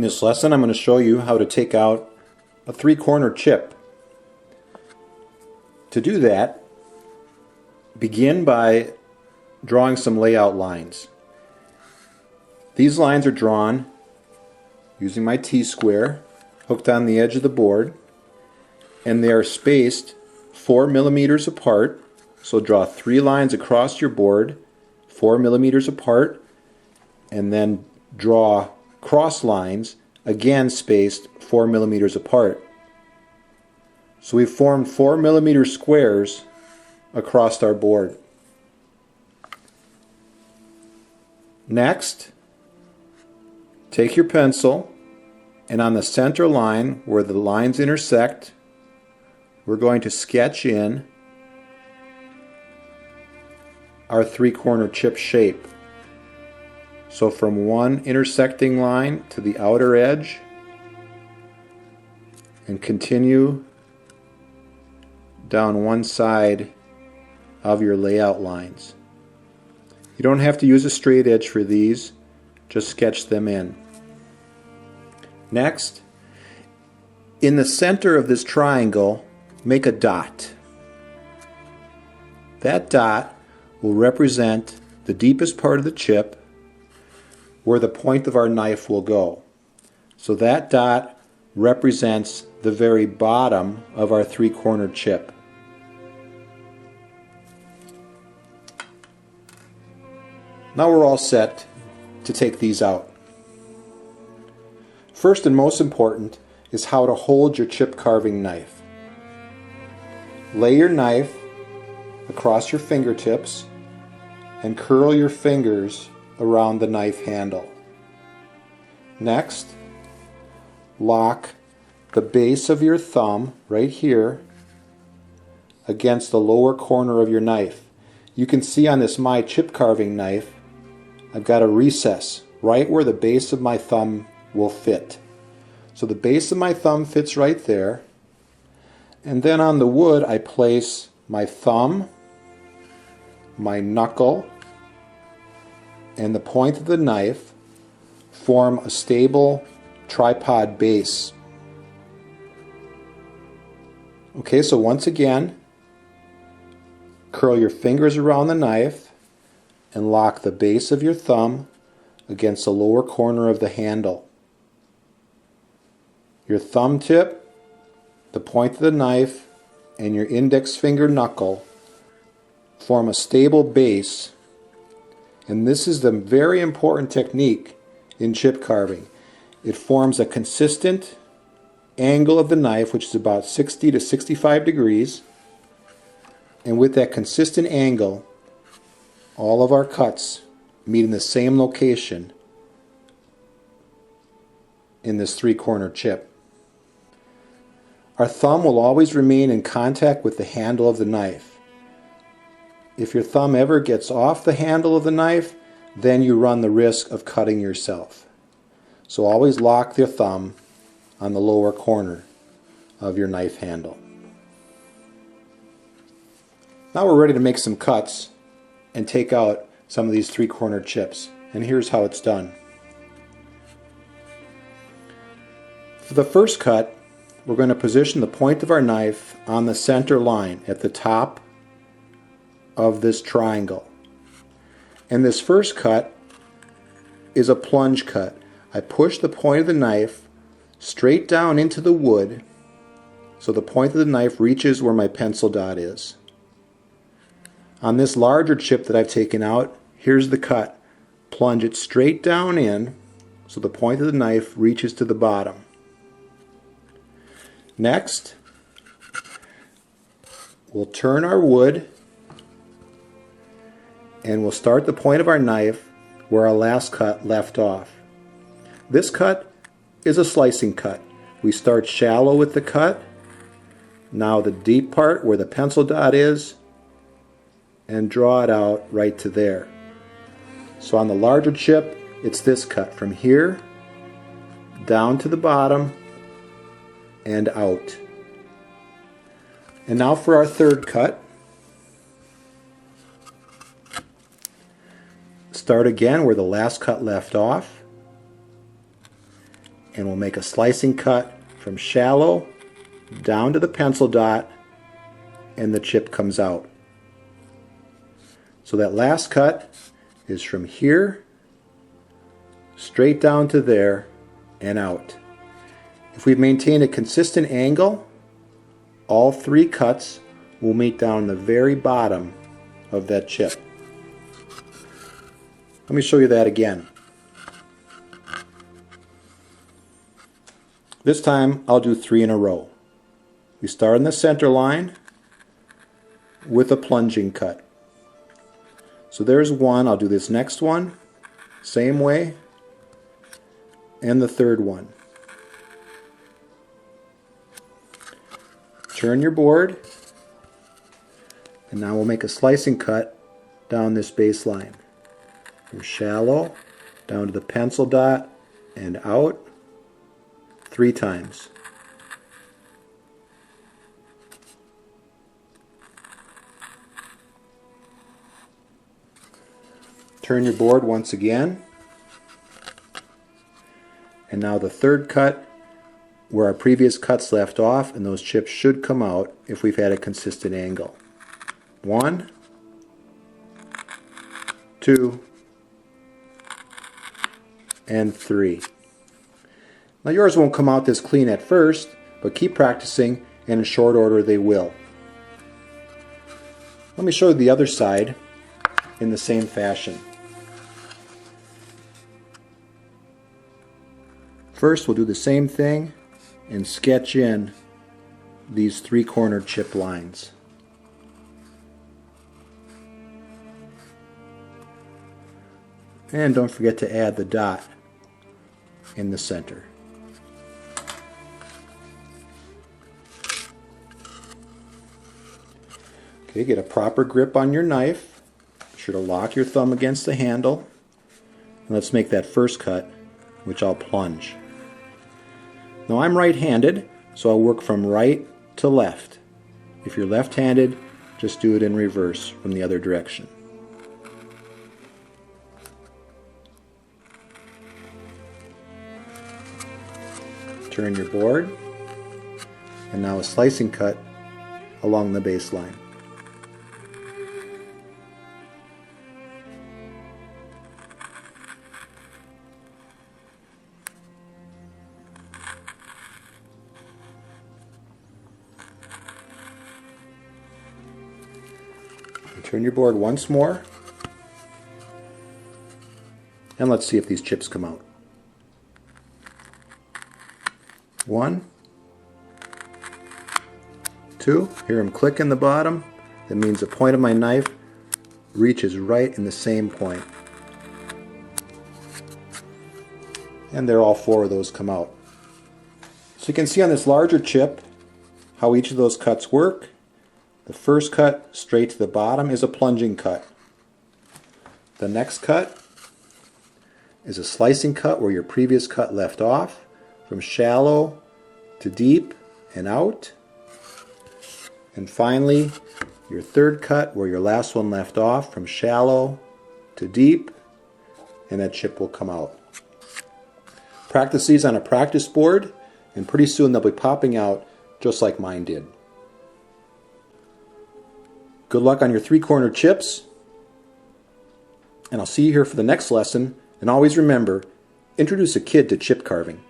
In this lesson, I'm going to show you how to take out a three-corner chip. To do that, begin by drawing some layout lines. These lines are drawn using my T-square hooked on the edge of the board, and they are spaced 4 millimeters apart. So draw 3 lines across your board 4 millimeters apart, and then draw cross lines again spaced 4 millimeters apart. So we've formed 4 millimeter squares across our board. Next, take your pencil, and on the center line where the lines intersect, we're going to sketch in our three-corner chip shape. So from one intersecting line to the outer edge, and continue down one side of your layout lines. You don't have to use a straight edge for these, just sketch them in. Next, in the center of this triangle, make a dot. That dot will represent the deepest part of the chip where the point of our knife will go. So that dot represents the very bottom of our three-cornered chip. Now we're all set to take these out. First and most important is how to hold your chip carving knife. Lay your knife across your fingertips and curl your fingers around the knife handle. Next, lock the base of your thumb right here against the lower corner of your knife. You can see on this my chip carving knife, I've got a recess right where the base of my thumb will fit. So the base of my thumb fits right there, and then on the wood I place my thumb, my knuckle, and the point of the knife form a stable tripod base. Okay, so once again, curl your fingers around the knife and lock the base of your thumb against the lower corner of the handle. Your thumb tip, the point of the knife, and your index finger knuckle form a stable base. And this is the very important technique in chip carving. It forms a consistent angle of the knife, which is about 60 to 65 degrees. And with that consistent angle, all of our cuts meet in the same location in this three-corner chip. Our thumb will always remain in contact with the handle of the knife. If your thumb ever gets off the handle of the knife, then you run the risk of cutting yourself. So always lock your thumb on the lower corner of your knife handle. Now we're ready to make some cuts and take out some of these three-cornered chips. And here's how it's done. For the first cut, we're going to position the point of our knife on the center line at the top of this triangle. And this first cut is a plunge cut. I push the point of the knife straight down into the wood so the point of the knife reaches where my pencil dot is. On this larger chip that I've taken out, here's the cut. Plunge it straight down in so the point of the knife reaches to the bottom. Next, we'll turn our wood and we'll start the point of our knife where our last cut left off. This cut is a slicing cut. We start shallow with the cut, now the deep part where the pencil dot is, and draw it out right to there. So on the larger chip, it's this cut from here down to the bottom and out. And now for our third cut. Start again where the last cut left off and we'll make a slicing cut from shallow down to the pencil dot, and the chip comes out. So that last cut is from here straight down to there and out. If we've maintained a consistent angle, all three cuts will meet down the very bottom of that chip. Let me show you that again. This time I'll do 3 in a row. We start in the center line with a plunging cut. So there's one. I'll do this next one, same way, and the third one. Turn your board, and now we'll make a slicing cut down this baseline. From shallow down to the pencil dot and out 3 times. Turn your board once again, and now the third cut where our previous cuts left off, and those chips should come out if we've had a consistent angle. 1, 2, and 3. Now yours won't come out this clean at first, but keep practicing and in short order they will. Let me show you the other side in the same fashion. First we'll do the same thing and sketch in these 3-cornered chip lines. And don't forget to add the dot in the center. Okay, get a proper grip on your knife. Be sure to lock your thumb against the handle. And let's make that first cut, which I'll plunge. Now I'm right-handed, so I'll work from right to left. If you're left-handed, just do it in reverse from the other direction. Turn your board, and now a slicing cut along the baseline. Turn your board once more, and let's see if these chips come out. 1, 2, hear them click in the bottom. That means the point of my knife reaches right in the same point. And there all 4 of those come out. So you can see on this larger chip how each of those cuts work. The first cut straight to the bottom is a plunging cut. The next cut is a slicing cut where your previous cut left off, from shallow to deep and out. And finally, your third cut where your last one left off, from shallow to deep, and that chip will come out. Practice these on a practice board, and pretty soon they'll be popping out just like mine did. Good luck on your 3-cornered chips, and I'll see you here for the next lesson. And always remember, introduce a kid to chip carving.